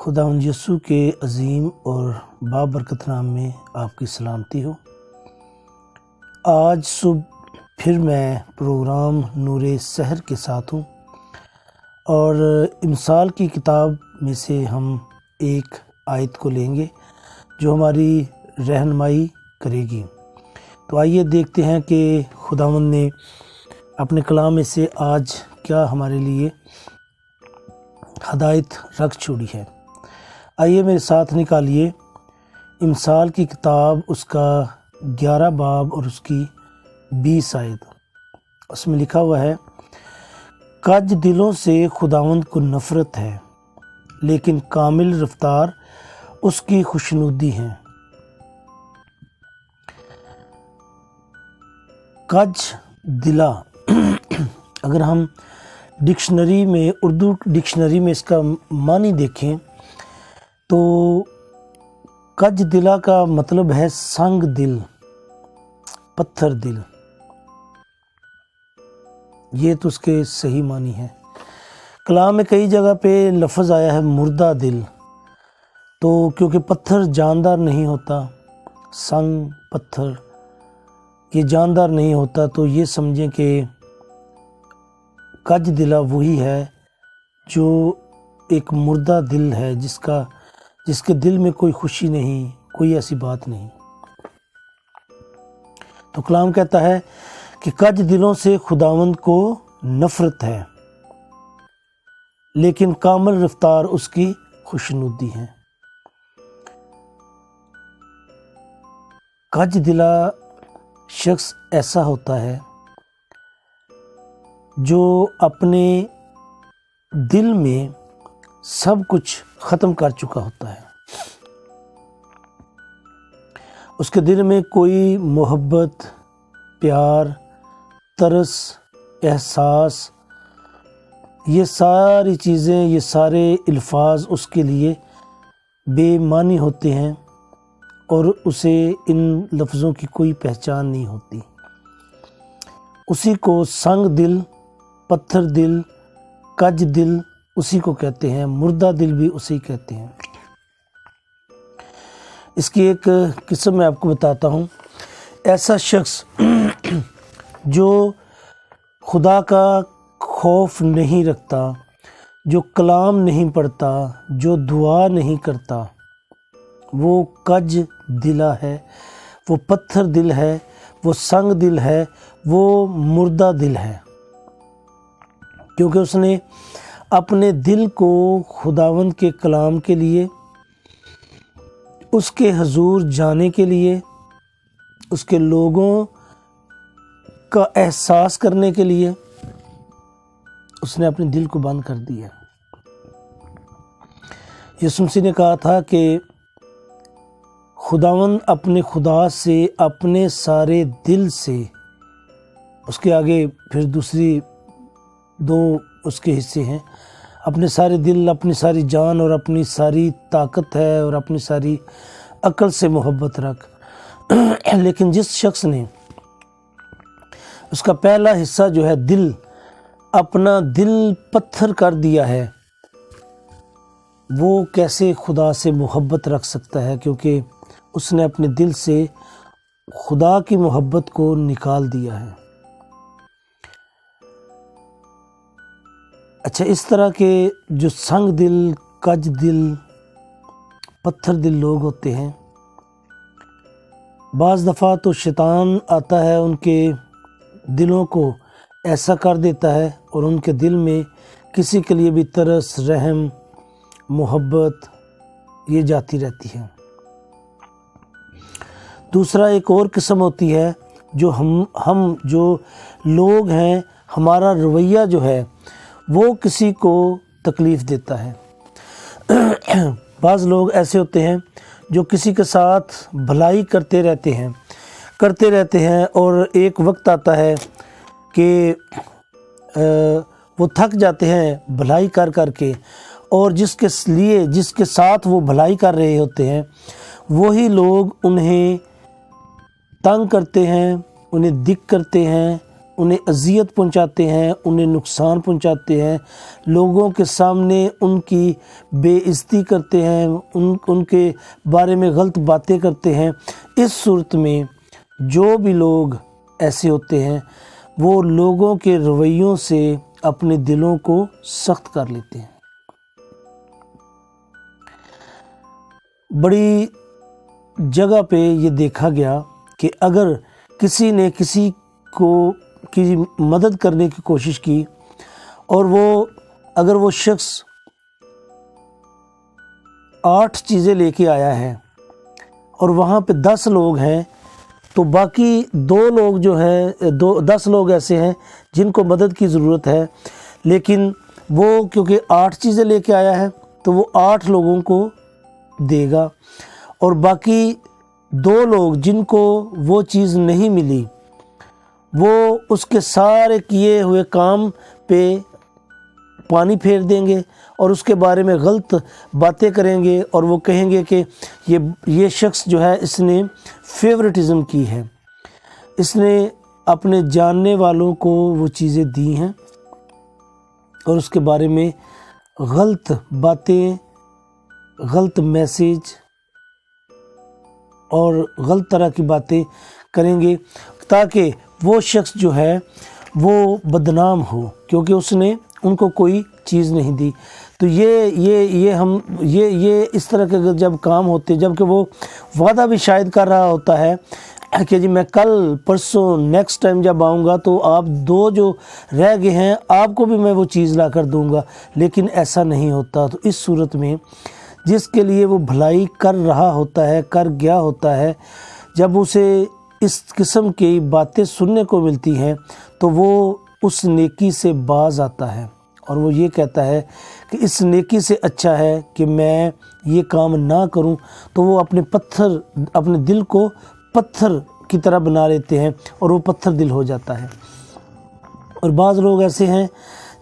خداوند یسوع کے عظیم اور بابرکت نام میں آپ کی سلامتی ہو۔ آج صبح پھر میں پروگرام نور سحر کے ساتھ ہوں اور امثال کی کتاب میں سے ہم ایک آیت کو لیں گے جو ہماری رہنمائی کرے گی۔ تو آئیے دیکھتے ہیں کہ خداوند نے اپنے کلام میں سے آج کیا ہمارے لیے ہدایت رکھ چھوڑی ہے۔ آئیے میرے ساتھ نکالیے امثال کی کتاب، اس کا 11 باب اور اس کی 20 آیت۔ اس میں لکھا ہوا ہے، کج دلوں سے خداوند کو نفرت ہے، لیکن کامل رفتار اس کی خوشنودی ہے۔ کج دلا اگر ہم ڈکشنری میں، اردو ڈکشنری میں اس کا معنی دیکھیں تو کج دلا کا مطلب ہے سنگ دل، پتھر دل۔ یہ تو اس کے صحیح معنی ہے۔ کلام میں کئی جگہ پہ لفظ آیا ہے مردہ دل، تو کیونکہ پتھر جاندار نہیں ہوتا، سنگ پتھر یہ جاندار نہیں ہوتا، تو یہ سمجھیں کہ کج دلا وہی ہے جو ایک مردہ دل ہے، جس کے دل میں کوئی خوشی نہیں، کوئی ایسی بات نہیں۔ تو کلام کہتا ہے کہ کج دلوں سے خداوند کو نفرت ہے، لیکن کامل رفتار اس کی خوشنودی ہے۔ کج دلا شخص ایسا ہوتا ہے جو اپنے دل میں سب کچھ ختم کر چکا ہوتا ہے۔ اس کے دل میں کوئی محبت، پیار، ترس، احساس، یہ ساری چیزیں، یہ سارے الفاظ اس کے لیے بے معنی ہوتے ہیں اور اسے ان لفظوں کی کوئی پہچان نہیں ہوتی۔ اسی کو سنگ دل، پتھر دل، کج دل اسی کو کہتے ہیں، مردہ دل بھی اسی کہتے ہیں۔ اس کی ایک قسم میں آپ کو بتاتا ہوں۔ ایسا شخص جو خدا کا خوف نہیں رکھتا، جو کلام نہیں پڑھتا، جو دعا نہیں کرتا، وہ کج دلا ہے، وہ پتھر دل ہے، وہ سنگ دل ہے، وہ مردہ دل ہے، کیونکہ اس نے اپنے دل کو خداوند کے کلام کے لیے، اس کے حضور جانے کے لیے، اس کے لوگوں کا احساس کرنے کے لیے اس نے اپنے دل کو بند کر دیا۔ یسوع مسیح نے کہا تھا کہ خداوند اپنے خدا سے اپنے سارے دل سے، اس کے آگے پھر دوسری دو اس کے حصے ہیں، اپنے سارے دل، اپنی ساری جان اور اپنی ساری طاقت ہے اور اپنی ساری عقل سے محبت رکھ۔ لیکن جس شخص نے اس کا پہلا حصہ جو ہے دل، اپنا دل پتھر کر دیا ہے، وہ کیسے خدا سے محبت رکھ سکتا ہے؟ کیونکہ اس نے اپنے دل سے خدا کی محبت کو نکال دیا ہے۔ اچھا، اس طرح کے جو سنگ دل، کج دل، پتھر دل لوگ ہوتے ہیں، بعض دفعہ تو شیطان آتا ہے، ان کے دلوں کو ایسا کر دیتا ہے اور ان کے دل میں کسی کے لیے بھی ترس، رحم، محبت یہ جاتی رہتی ہے۔ دوسرا ایک اور قسم ہوتی ہے جو ہم جو لوگ ہیں، ہمارا رویہ جو ہے وہ کسی کو تکلیف دیتا ہے۔ بعض لوگ ایسے ہوتے ہیں جو کسی کے ساتھ بھلائی کرتے رہتے ہیں اور ایک وقت آتا ہے کہ وہ تھک جاتے ہیں بھلائی کر کے، اور جس کے ساتھ وہ بھلائی کر رہے ہوتے ہیں وہی لوگ انہیں تنگ کرتے ہیں، انہیں دکھ کرتے ہیں، انہیں اذیت پہنچاتے ہیں، انہیں نقصان پہنچاتے ہیں، لوگوں کے سامنے ان کی بے عزتی کرتے ہیں، ان کے بارے میں غلط باتیں کرتے ہیں، اس صورت میں جو بھی لوگ ایسے ہوتے ہیں وہ لوگوں کے رویوں سے اپنے دلوں کو سخت کر لیتے ہیں۔ بڑی جگہ پہ یہ دیکھا گیا کہ اگر کسی نے کسی کو کی مدد کرنے کی کوشش کی اور اگر وہ شخص 8 چیزیں لے کے آیا ہے اور وہاں پہ 10 لوگ ہیں، تو باقی 2 لوگ جو ہیں 10 لوگ ایسے ہیں جن کو مدد کی ضرورت ہے، لیکن وہ کیونکہ 8 چیزیں لے کے آیا ہے تو وہ 8 لوگوں کو دے گا، اور باقی 2 لوگ جن کو وہ چیز نہیں ملی وہ اس کے سارے کیے ہوئے کام پہ پانی پھیر دیں گے اور اس کے بارے میں غلط باتیں کریں گے، اور وہ کہیں گے کہ یہ شخص جو ہے اس نے فیورٹزم کی ہے، اس نے اپنے جاننے والوں کو وہ چیزیں دی ہیں اور اس کے بارے میں غلط باتیں، غلط میسیج اور غلط طرح کی باتیں کریں گے تاکہ وہ شخص جو ہے وہ بدنام ہو، کیونکہ اس نے ان کو کوئی چیز نہیں دی۔ تو یہ اس طرح کے جب کام ہوتے، جب کہ وہ وعدہ بھی شاید کر رہا ہوتا ہے کہ جی میں کل پرسوں نیکسٹ ٹائم جب آؤں گا تو آپ 2 جو رہ گئے ہیں آپ کو بھی میں وہ چیز لا کر دوں گا، لیکن ایسا نہیں ہوتا۔ تو اس صورت میں جس کے لیے وہ بھلائی کر رہا ہوتا ہے، کر گیا ہوتا ہے، جب اسے اس قسم کی باتیں سننے کو ملتی ہیں تو وہ اس نیکی سے باز آتا ہے اور وہ یہ کہتا ہے کہ اس نیکی سے اچھا ہے کہ میں یہ کام نہ کروں، تو وہ اپنے دل کو پتھر کی طرح بنا لیتے ہیں اور وہ پتھر دل ہو جاتا ہے۔ اور بعض لوگ ایسے ہیں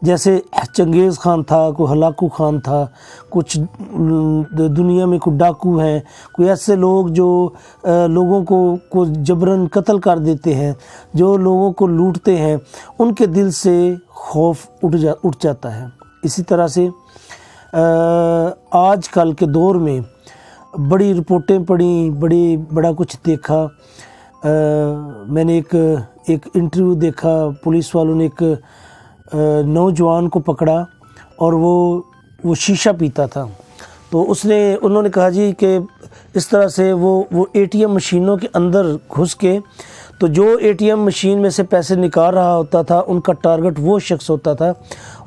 جیسے چنگیز خان تھا، کوئی ہلاکو خان تھا، کچھ دنیا میں کوئی ڈاکو ہیں، کوئی ایسے لوگ جو لوگوں کو جبراً قتل کر دیتے ہیں، جو لوگوں کو لوٹتے ہیں، ان کے دل سے خوف اٹھ جاتا ہے۔ اسی طرح سے آج کل کے دور میں بڑی رپورٹیں پڑھیں، بڑا کچھ دیکھا۔ میں نے ایک انٹرویو دیکھا، پولیس والوں نے ایک نوجوان کو پکڑا اور وہ شیشہ پیتا تھا، تو انہوں نے کہا جی کہ اس طرح سے وہ اے ٹی ایم مشینوں کے اندر گھس کے، تو جو اے ٹی ایم مشین میں سے پیسے نکال رہا ہوتا تھا ان کا ٹارگٹ وہ شخص ہوتا تھا،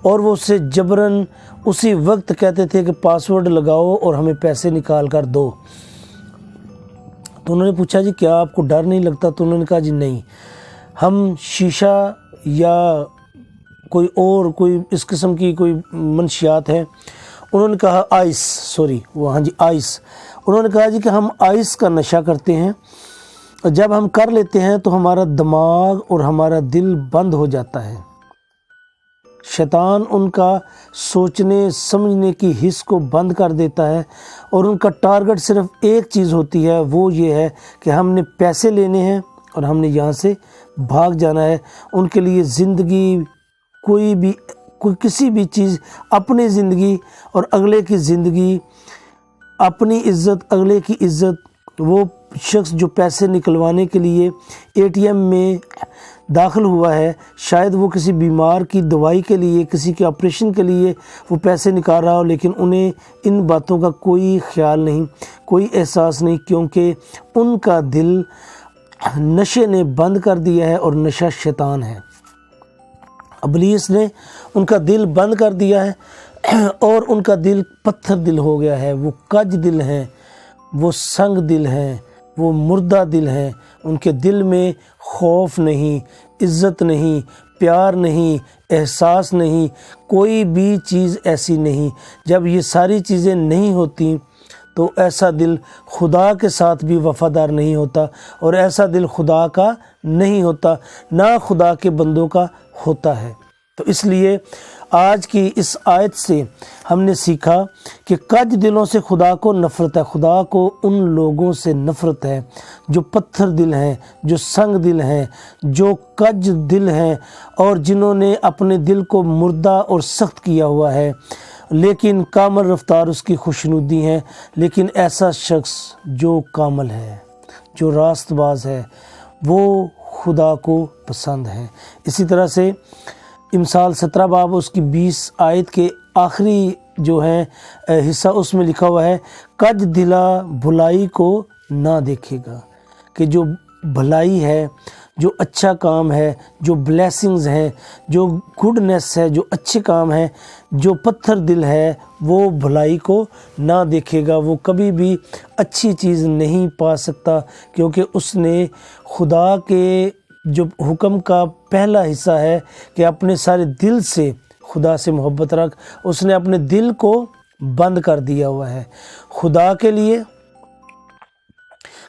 اور وہ اسے جبراً اسی وقت کہتے تھے کہ پاسورڈ لگاؤ اور ہمیں پیسے نکال کر دو۔ تو انہوں نے پوچھا جی کیا آپ کو ڈر نہیں لگتا؟ تو انہوں نے کہا جی نہیں، ہم شیشہ یا کوئی اس قسم کی کوئی منشیات ہیں، انہوں نے کہا آئس انہوں نے کہا جی کہ ہم آئس کا نشہ کرتے ہیں، اور جب ہم کر لیتے ہیں تو ہمارا دماغ اور ہمارا دل بند ہو جاتا ہے، شیطان ان کا سوچنے سمجھنے کی حس کو بند کر دیتا ہے، اور ان کا ٹارگٹ صرف ایک چیز ہوتی ہے، وہ یہ ہے کہ ہم نے پیسے لینے ہیں اور ہم نے یہاں سے بھاگ جانا ہے۔ ان کے لیے زندگی کوئی کسی بھی چیز، اپنی زندگی اور اگلے کی زندگی، اپنی عزت اگلے کی عزت، وہ شخص جو پیسے نکلوانے کے لیے اے ٹی ایم میں داخل ہوا ہے، شاید وہ کسی بیمار کی دوائی کے لیے، کسی کے آپریشن کے لیے وہ پیسے نکال رہا ہو، لیکن انہیں ان باتوں کا کوئی خیال نہیں، کوئی احساس نہیں، کیونکہ ان کا دل نشے نے بند کر دیا ہے، اور نشہ شیطان ہے۔ ابلیس نے ان کا دل بند کر دیا ہے اور ان کا دل پتھر دل ہو گیا ہے، وہ کج دل ہیں، وہ سنگ دل ہیں، وہ مردہ دل ہیں۔ ان کے دل میں خوف نہیں، عزت نہیں، پیار نہیں، احساس نہیں، کوئی بھی چیز ایسی نہیں۔ جب یہ ساری چیزیں نہیں ہوتی تو ایسا دل خدا کے ساتھ بھی وفادار نہیں ہوتا، اور ایسا دل خدا کا نہیں ہوتا، نہ خدا کے بندوں کا ہوتا ہے۔ تو اس لیے آج کی اس آیت سے ہم نے سیکھا کہ کج دلوں سے خدا کو نفرت ہے۔ خدا کو ان لوگوں سے نفرت ہے جو پتھر دل ہیں، جو سنگ دل ہیں، جو کج دل ہیں، اور جنہوں نے اپنے دل کو مردہ اور سخت کیا ہوا ہے، لیکن کامل رفتار اس کی خوشنودی ہے۔ لیکن ایسا شخص جو کامل ہے، جو راست باز ہے، وہ خدا کو پسند ہے۔ اسی طرح سے امثال 17 باب اس کی 20 آیت کے آخری جو ہے حصہ، اس میں لکھا ہوا ہے کج دلا بھلائی کو نہ دیکھے گا، کہ جو بھلائی ہے، جو اچھا کام ہے، جو بلیسنگز ہیں، جو گڈنس ہے، جو اچھے کام ہیں، جو پتھر دل ہے وہ بھلائی کو نہ دیکھے گا، وہ کبھی بھی اچھی چیز نہیں پا سکتا، کیونکہ اس نے خدا کے جو حکم کا پہلا حصہ ہے کہ اپنے سارے دل سے خدا سے محبت رکھ، اس نے اپنے دل کو بند کر دیا ہوا ہے خدا کے لیے،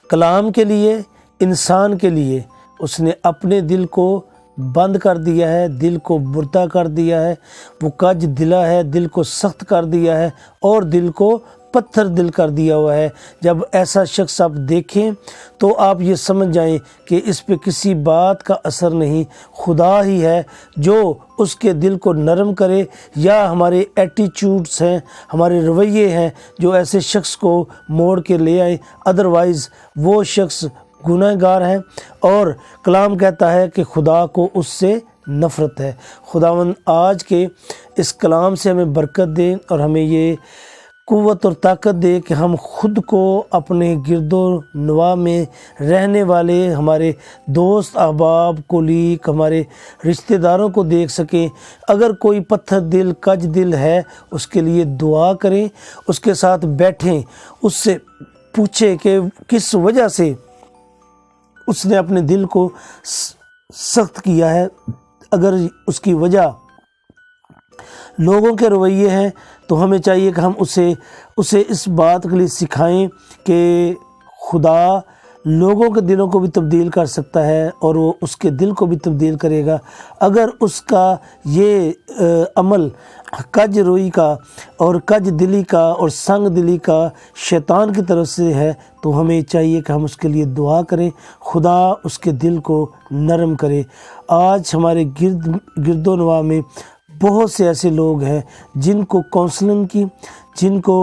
کلام کے لیے، انسان کے لیے۔ اس نے اپنے دل کو بند کر دیا ہے، دل کو مردہ کر دیا ہے، وہ کج دلا ہے، دل کو سخت کر دیا ہے اور دل کو پتھر دل کر دیا ہوا ہے۔ جب ایسا شخص آپ دیکھیں تو آپ یہ سمجھ جائیں کہ اس پہ کسی بات کا اثر نہیں، خدا ہی ہے جو اس کے دل کو نرم کرے، یا ہمارے ایٹیچیوڈز ہیں، ہمارے رویے ہیں جو ایسے شخص کو موڑ کے لے آئیں، ادروائز وہ شخص گناہ گار ہیں، اور کلام کہتا ہے کہ خدا کو اس سے نفرت ہے۔ خداوند آج کے اس کلام سے ہمیں برکت دے اور ہمیں یہ قوت اور طاقت دے کہ ہم خود کو اپنے گرد و نواح میں رہنے والے ہمارے دوست، احباب، کولیگ، ہمارے رشتہ داروں کو دیکھ سکیں۔ اگر کوئی پتھر دل، کج دل ہے، اس کے لیے دعا کریں، اس کے ساتھ بیٹھیں، اس سے پوچھیں کہ کس وجہ سے اس نے اپنے دل کو سخت کیا ہے۔ اگر اس کی وجہ لوگوں کے رویے ہیں تو ہمیں چاہیے کہ ہم اسے اس بات کے لیے سکھائیں کہ خدا لوگوں کے دلوں کو بھی تبدیل کر سکتا ہے اور وہ اس کے دل کو بھی تبدیل کرے گا۔ اگر اس کا یہ عمل کج روئی کا اور کج دلی کا اور سنگ دلی کا شیطان کی طرف سے ہے تو ہمیں چاہیے کہ ہم اس کے لیے دعا کریں، خدا اس کے دل کو نرم کرے۔ آج ہمارے گرد و نواح میں بہت سے ایسے لوگ ہیں جن کو کونسلنگ کی، جن کو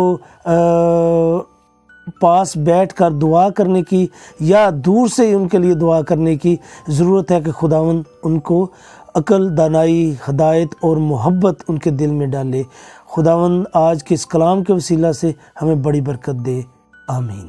پاس بیٹھ کر دعا کرنے کی یا دور سے ہی ان کے لیے دعا کرنے کی ضرورت ہے کہ خداوند ان کو عقل، دانائی، ہدایت اور محبت ان کے دل میں ڈالے۔ خداوند آج کے اس کلام کے وسیلہ سے ہمیں بڑی برکت دے، آمین۔